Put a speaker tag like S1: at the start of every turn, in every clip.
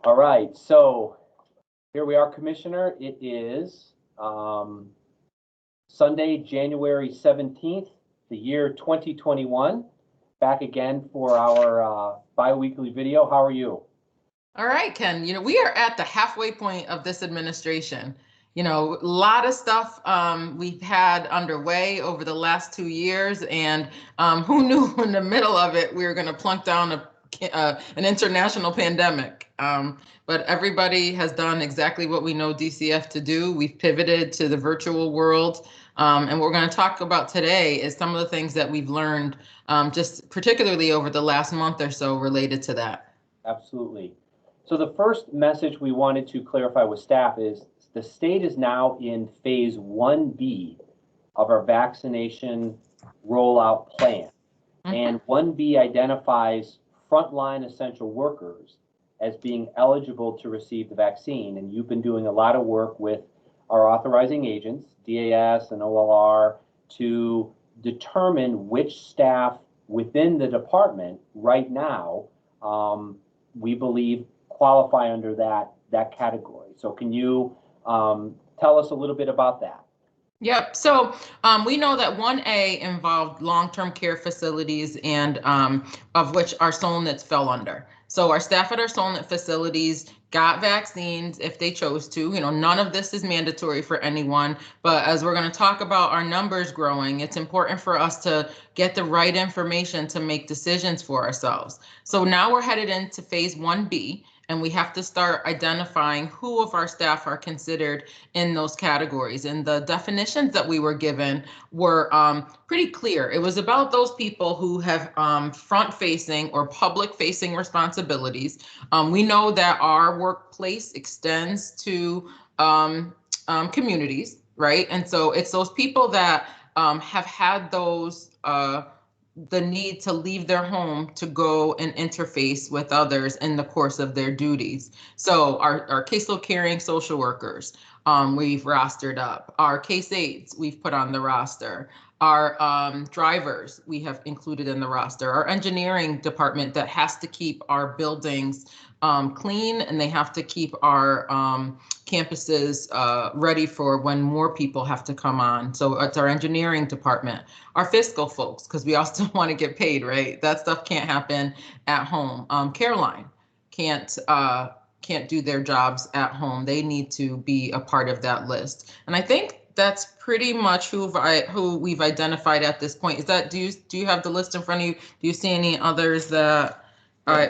S1: All right, so here we are, Commissioner. It is Sunday, January 17th, the year 2021. Back again for our bi-weekly video. How are you?
S2: All right, Ken, we are at the halfway point of this administration. A lot of stuff we've had underway over the last 2 years, and who knew in the middle of it we were going to plunk down an international pandemic. But everybody has done exactly what we know DCF to do. We've pivoted to the virtual world. And what we're going to talk about today is some of the things that we've learned just particularly over the last month or so related to that.
S1: Absolutely. So the first message we wanted to clarify with staff is the state is now in phase 1B of our vaccination rollout plan. And 1B identifies frontline essential workers as being eligible to receive the vaccine. And you've been doing a lot of work with our authorizing agents, DAS and OLR, to determine which staff within the department right now we believe qualify under that category. So can you tell us a little bit about that?
S2: Yep. So we know that 1A involved long-term care facilities, and of which our Solnits fell under. So our staff at our Solnit facilities got vaccines if they chose to. None of this is mandatory for anyone. But as we're going to talk about our numbers growing, it's important for us to get the right information to make decisions for ourselves. So now we're headed into phase 1B. And we have to start identifying who of our staff are considered in those categories. And the definitions that we were given were pretty clear. It was about those people who have front-facing or public-facing responsibilities. We know that our workplace extends to communities, right? And so it's those people that have had those the need to leave their home to go and interface with others in the course of their duties. So our caseload carrying social workers, we've rostered up. Our case aides, we've put on the roster. Our drivers, we have included in the roster. Our engineering department that has to keep our buildings clean, and they have to keep our campuses ready for when more people have to come on. So it's our engineering department. Our fiscal folks, because we also want to get paid, right? That stuff can't happen at home. Careline can't do their jobs at home. They need to be a part of that list. And I think that's pretty much who we've identified at this point. Is that do you have the list in front of you? Do you see any others that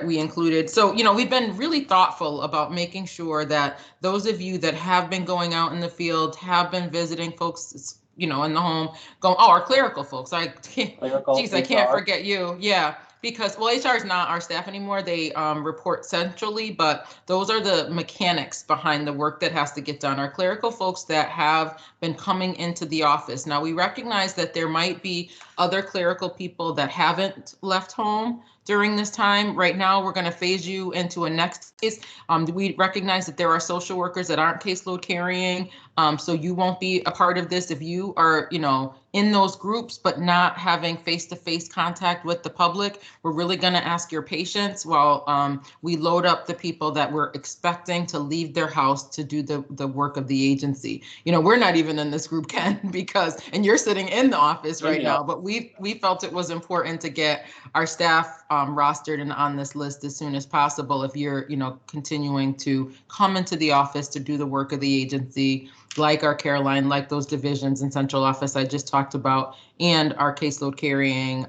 S2: we included? So, we've been really thoughtful about making sure that those of you that have been going out in the field, have been visiting folks, in the home, our clerical folks. I can't forget you. Yeah. Because, HR is not our staff anymore. They report centrally, but those are the mechanics behind the work that has to get done. Our clerical folks that have been coming into the office. Now, we recognize that there might be other clerical people that haven't left home during this time. Right now, we're going to phase you into a next phase. We recognize that there are social workers that aren't caseload carrying. So you won't be a part of this if you are, in those groups, but not having face-to-face contact with the public. We're really going to ask your patience while we load up the people that we're expecting to leave their house to do the work of the agency. We're not even in this group, Ken, and you're sitting in the office right now, but we felt it was important to get our staff rostered and on this list as soon as possible. If you're, continuing to come into the office to do the work of the agency, like our care line, like those divisions in central office I just talked about, and our caseload carrying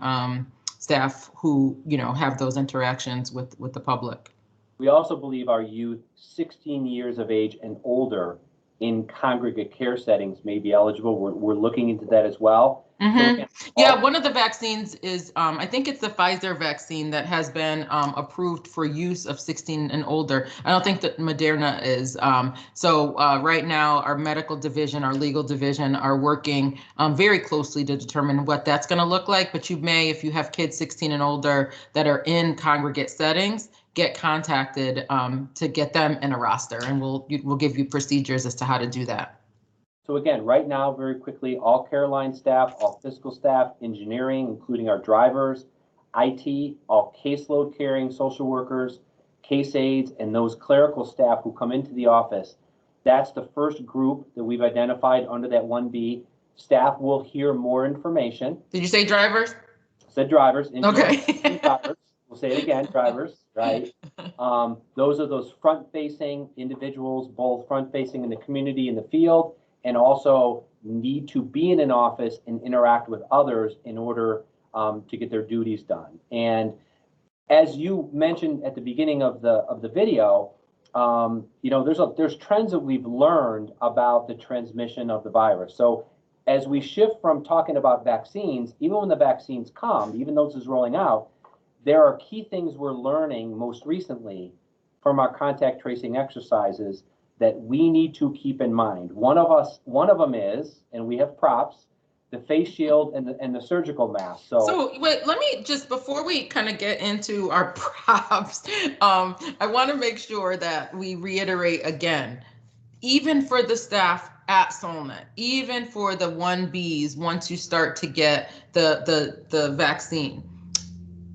S2: staff who, have those interactions with the public.
S1: We also believe our youth 16 years of age and older in congregate care settings may be eligible. We're looking into that as well.
S2: Mm-hmm. Yeah, one of the vaccines is, I think it's the Pfizer vaccine that has been approved for use of 16 and older. I don't think that Moderna is. So right now, our medical division, our legal division are working very closely to determine what that's going to look like. But you may, if you have kids 16 and older that are in congregate settings, get contacted to get them in a roster, and we'll give you procedures as to how to do that.
S1: So again, right now, very quickly, all Careline staff, all fiscal staff, engineering, including our drivers, IT, all caseload carrying social workers, case aides, and those clerical staff who come into the office, that's the first group that we've identified under that 1B. Staff will hear more information.
S2: Did you say drivers?
S1: I said drivers.
S2: Okay.
S1: Drivers. We'll say it again, drivers, right? Those are those front-facing individuals, both front-facing in the community, in the field, and also need to be in an office and interact with others in order to get their duties done. And as you mentioned at the beginning of the video, you know, there's trends that we've learned about the transmission of the virus. So as we shift from talking about vaccines, even when the vaccines come, even though this is rolling out, there are key things we're learning most recently from our contact tracing exercises that we need to keep in mind. One of them is, and we have props, the face shield and the surgical mask.
S2: So wait, let me just, before we kind of get into our props, I want to make sure that we reiterate again, even for the staff at Solnet, even for the 1Bs, once you start to get the vaccine.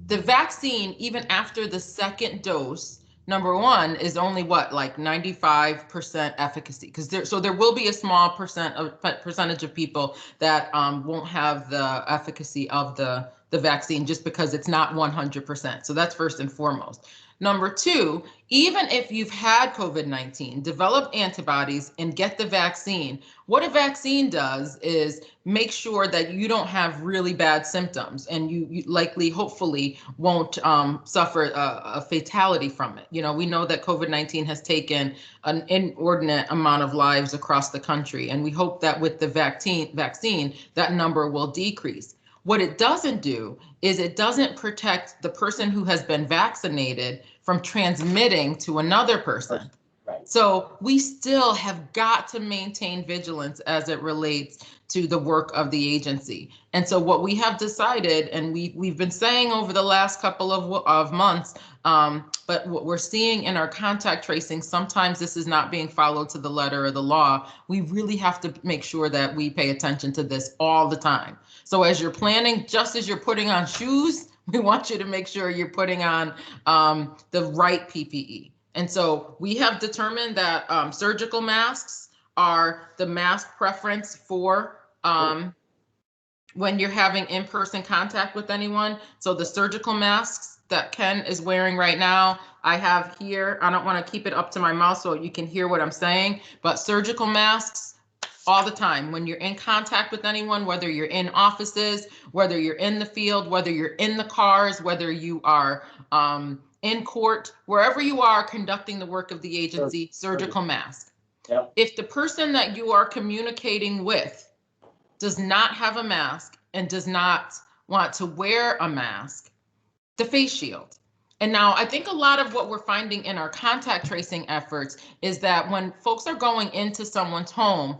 S2: The vaccine, even after the second dose, number one, is only what, like 95% efficacy, because there will be a small percentage of people that won't have the efficacy of the vaccine just because it's not 100%. So that's first and foremost. Number two, even if you've had COVID-19, develop antibodies and get the vaccine, what a vaccine does is make sure that you don't have really bad symptoms, and you likely, hopefully, won't suffer a fatality from it. You know, we know that COVID-19 has taken an inordinate amount of lives across the country, and we hope that with the vaccine, that number will decrease. What it doesn't do is it doesn't protect the person who has been vaccinated from transmitting to another person.
S1: Right.
S2: So we still have got to maintain vigilance as it relates to the work of the agency. And so what we have decided, and we've been saying over the last couple of months, but what we're seeing in our contact tracing, sometimes this is not being followed to the letter of the law. We really have to make sure that we pay attention to this all the time. So as you're planning, just as you're putting on shoes, we want you to make sure you're putting on the right PPE. And so we have determined that surgical masks are the mask preference for when you're having in-person contact with anyone. So the surgical masks that Ken is wearing right now, I have here, I don't want to keep it up to my mouth so you can hear what I'm saying, but surgical masks all the time when you're in contact with anyone, whether you're in offices, whether you're in the field, whether you're in the cars, whether you are in court, wherever you are conducting the work of the agency, surgical mask.
S1: Yep.
S2: If the person that you are communicating with does not have a mask and does not want to wear a mask, the face shield. And now I think a lot of what we're finding in our contact tracing efforts is that when folks are going into someone's home,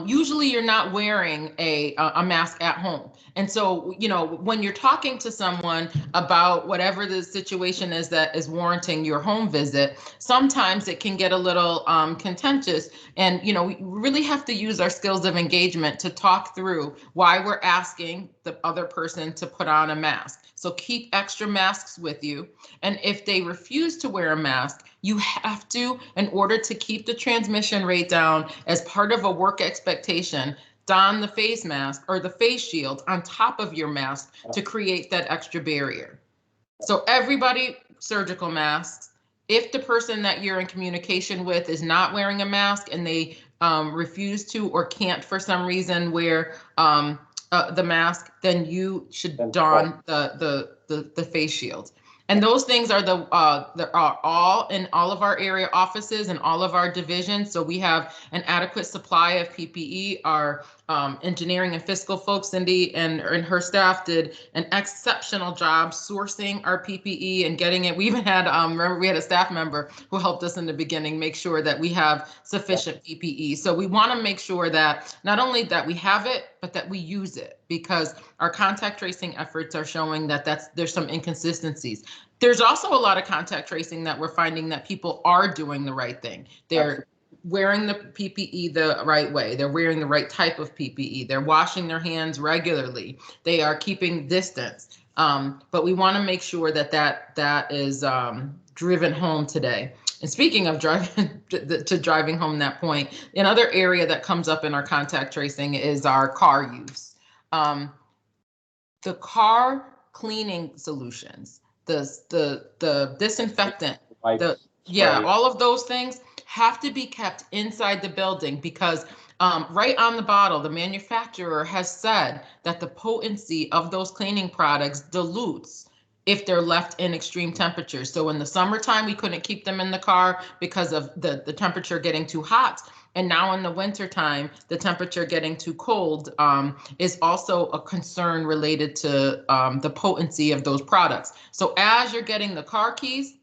S2: usually you're not wearing a mask at home. And so, you know, when you're talking to someone about whatever the situation is that is warranting your home visit, sometimes it can get a little contentious. And, you know, we really have to use our skills of engagement to talk through why we're asking the other person to put on a mask. So keep extra masks with you. And if they refuse to wear a mask, you have to, in order to keep the transmission rate down as part of a work expectation, don the face mask or the face shield on top of your mask to create that extra barrier. So everybody, surgical masks. If the person that you're in communication with is not wearing a mask and they refuse to or can't for some reason wear the mask, then you should don the face shield. And those things are are all in all of our area offices and all of our divisions. So we have an adequate supply of PPE. Our engineering and fiscal folks, Cindy and her staff, did an exceptional job sourcing our PPE and getting it. We even had, remember, we had a staff member who helped us in the beginning make sure that we have sufficient PPE. So we want to make sure that not only that we have it, but that we use it, because our contact tracing efforts are showing that there's some inconsistencies. There's also a lot of contact tracing that we're finding that people are doing the right thing. They're wearing the PPE the right way. They're wearing the right type of PPE. They're washing their hands regularly. They are keeping distance. But we want to make sure that that is driven home today. And speaking of driving home that point, another area that comes up in our contact tracing is our car use. The car cleaning solutions, the disinfectant,
S1: Wipes,
S2: yeah,
S1: spray.
S2: all of those things have to be kept inside the building because right on the bottle, the manufacturer has said that the potency of those cleaning products dilutes if they're left in extreme temperatures. So in the summertime, we couldn't keep them in the car because of the temperature getting too hot. And now in the wintertime, the temperature getting too cold is also a concern related to the potency of those products. So as you're getting the car keys,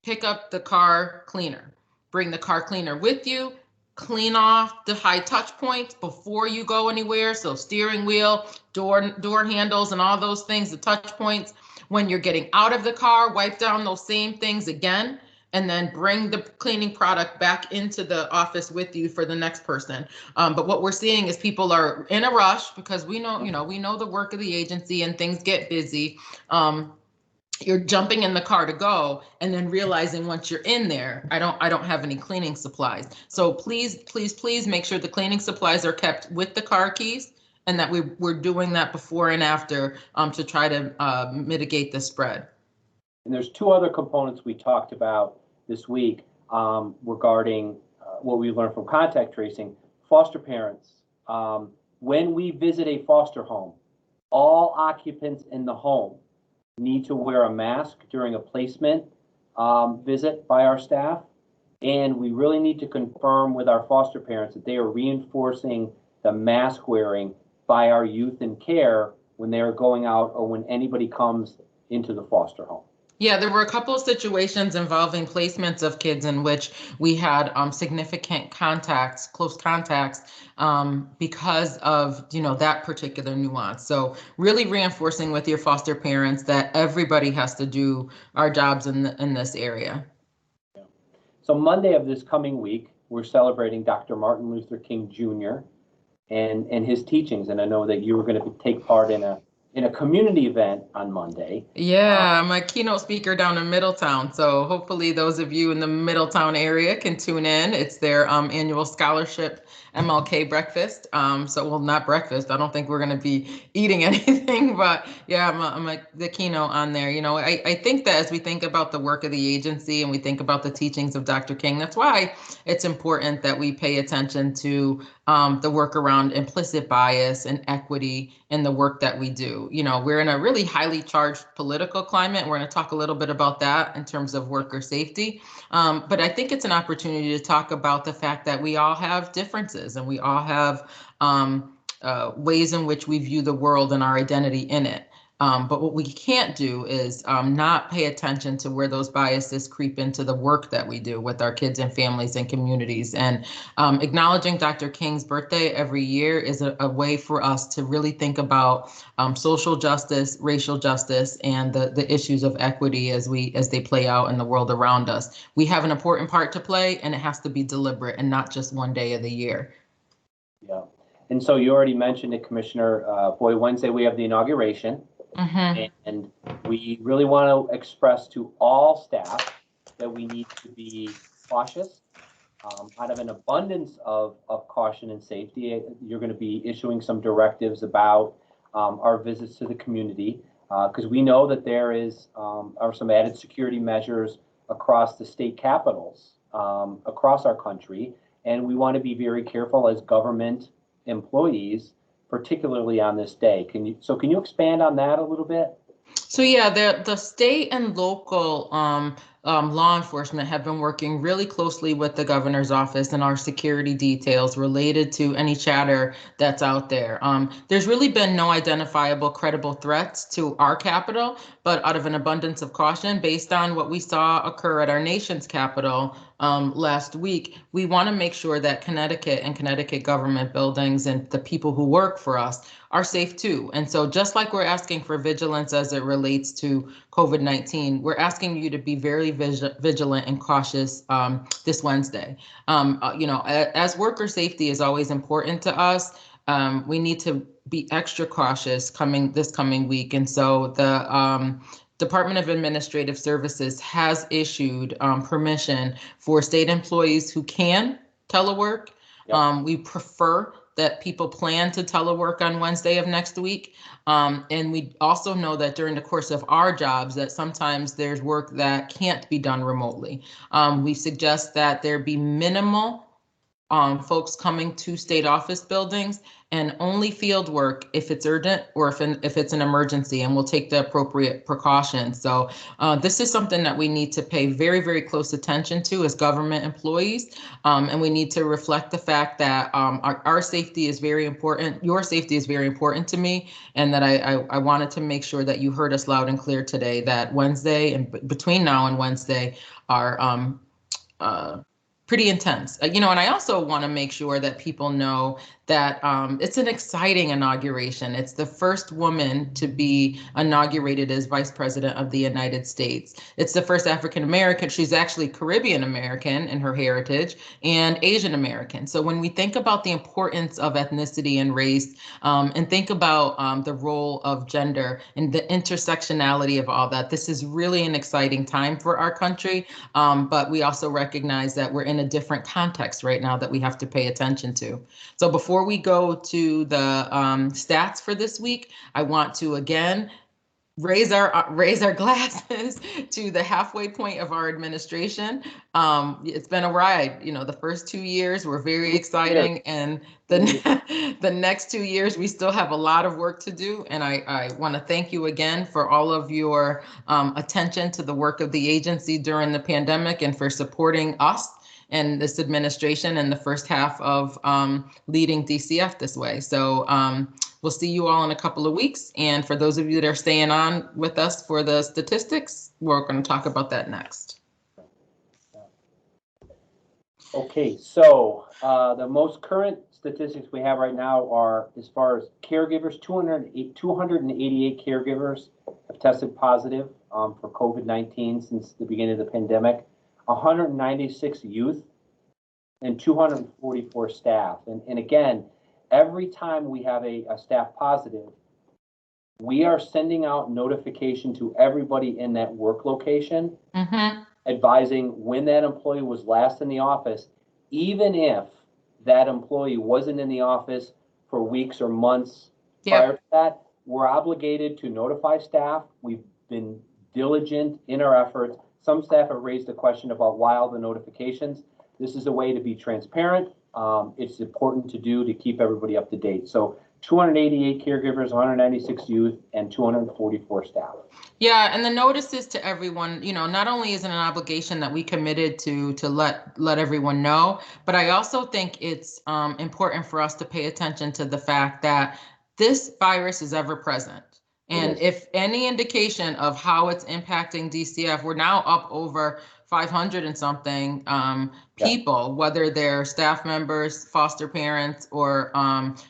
S2: pick up the car cleaner. Bring the car cleaner with you. Clean off the high touch points before you go anywhere. So steering wheel, door handles, and all those things, the touch points. When you're getting out of the car, wipe down those same things again, and then bring the cleaning product back into the office with you for the next person. But what we're seeing is people are in a rush because we know the work of the agency and things get busy. You're jumping in the car to go and then realizing once you're in there, I don't have any cleaning supplies. So please make sure the cleaning supplies are kept with the car keys and that we're doing that before and after to try to mitigate the spread.
S1: And there's two other components we talked about this week regarding what we learned from contact tracing. Foster parents, when we visit a foster home, all occupants in the home need to wear a mask during a placement visit by our staff. And we really need to confirm with our foster parents that they are reinforcing the mask wearing by our youth in care when they are going out or when anybody comes into the foster home.
S2: Yeah, there were a couple of situations involving placements of kids in which we had significant contacts, close contacts, because of that particular nuance. So really reinforcing with your foster parents that everybody has to do our jobs in this area.
S1: Yeah. So Monday of this coming week, we're celebrating Dr. Martin Luther King Jr. and his teachings, and I know that you were going to take part in a community event on Monday.
S2: Yeah, I'm a keynote speaker down in Middletown. So hopefully those of you in the Middletown area can tune in. It's their annual scholarship MLK breakfast. Well, not breakfast. I don't think we're going to be eating anything, but yeah, I'm the keynote on there. I think that as we think about the work of the agency and we think about the teachings of Dr. King, that's why it's important that we pay attention to the work around implicit bias and equity in the work that we do. We're in a really highly charged political climate. We're going to talk a little bit about that in terms of worker safety. But I think it's an opportunity to talk about the fact that we all have differences and we all have ways in which we view the world and our identity in it. But what we can't do is not pay attention to where those biases creep into the work that we do with our kids and families and communities. And acknowledging Dr. King's birthday every year is a way for us to really think about social justice, racial justice, and the issues of equity as they play out in the world around us. We have an important part to play, and it has to be deliberate and not just one day of the year.
S1: Yeah. And so you already mentioned it, Commissioner. Wednesday we have the inauguration.
S2: Mm-hmm.
S1: And we really want to express to all staff that we need to be cautious. Out of an abundance of caution and safety, you're going to be issuing some directives about our visits to the community, because we know that there are some added security measures across the state capitals, across our country, and we want to be very careful as government employees, particularly on this day. Can you expand on that a little bit?
S2: So yeah, the state and local law enforcement have been working really closely with the governor's office and our security details related to any chatter that's out there. There's really been no identifiable credible threats to our capital, but out of an abundance of caution, based on what we saw occur at our nation's capital last week, we want to make sure that Connecticut and Connecticut government buildings and the people who work for us are safe too. And so just like we're asking for vigilance as it relates to COVID-19, we're asking you to be very vigilant and cautious this Wednesday. As worker safety is always important to us, we need to be extra cautious this coming week. And so the Department of Administrative Services has issued permission for state employees who can telework.
S1: Yep.
S2: We prefer that people plan to telework on Wednesday of next week. And we also know that during the course of our jobs that sometimes there's work that can't be done remotely. We suggest that there be minimal folks coming to state office buildings and only field work if it's urgent or if it's an emergency, and we'll take the appropriate precautions. So this is something that we need to pay very, very close attention to as government employees. And we need to reflect the fact that our safety is very important. Your safety is very important to me. And that I wanted to make sure that you heard us loud and clear today that Wednesday and between now and Wednesday are pretty intense. And I also want to make sure that people know that it's an exciting inauguration. It's the first woman to be inaugurated as Vice President of the United States. It's the first African American. She's actually Caribbean American in her heritage and Asian American. So when we think about the importance of ethnicity and race, and think about the role of gender and the intersectionality of all that, this is really an exciting time for our country. But we also recognize that we're in a different context right now that we have to pay attention to. So before we go to the stats for this week, I want to again raise our glasses to the halfway point of our administration. It's been a ride. The first 2 years were very exciting, and the next 2 years we still have a lot of work to do. And I want to thank you again for all of your attention to the work of the agency during the pandemic and for supporting us and this administration in the first half of leading DCF this way. So we'll see you all in a couple of weeks. And for those of you that are staying on with us for the statistics, we're going to talk about that next.
S1: Okay, so the most current statistics we have right now are, as far as caregivers, 288 caregivers have tested positive for COVID-19 since the beginning of the pandemic. 196 youth and 244 staff. And again, every time we have a staff positive, we are sending out notification to everybody in that work location, advising when that employee was last in the office, even if that employee wasn't in the office for weeks or months prior to that. We're obligated to notify staff. We've been diligent in our efforts. Some staff have raised the question about why all the notifications. This is a way to be transparent. It's important to do to keep everybody up to date. So 288 caregivers, 196 youth, and 244 staff.
S2: Yeah, and the notices to everyone, not only is it an obligation that we committed to let everyone know, but I also think it's important for us to pay attention to the fact that this virus is ever present. And if any indication of how it's impacting DCF, we're now up over 500 and something people, whether they're staff members, foster parents, or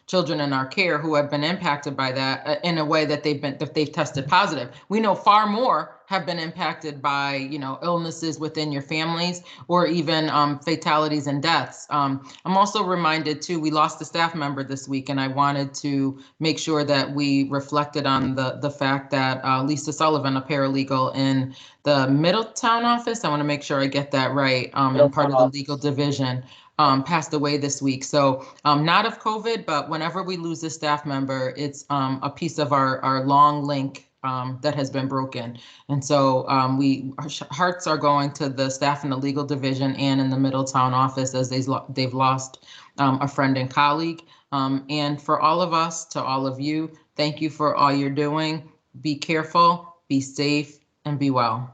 S2: children in our care who have been impacted by that in a way that they've tested positive. We know far more have been impacted by, illnesses within your families or even fatalities and deaths. I'm also reminded too, we lost a staff member this week, and I wanted to make sure that we reflected on the fact that Lisa Sullivan, a paralegal in the Middletown office, I want to make sure I get that right, and part of the legal division, passed away this week. So not of COVID, but whenever we lose a staff member, it's a piece of our long link that has been broken. And so our hearts are going to the staff in the legal division and in the Middletown office as they've lost a friend and colleague. And for all of us, to all of you, thank you for all you're doing. Be careful, be safe, and be well.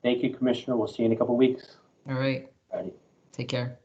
S1: Thank you, Commissioner. We'll see you in a couple of weeks.
S2: All right.
S1: Alrighty.
S2: Take care.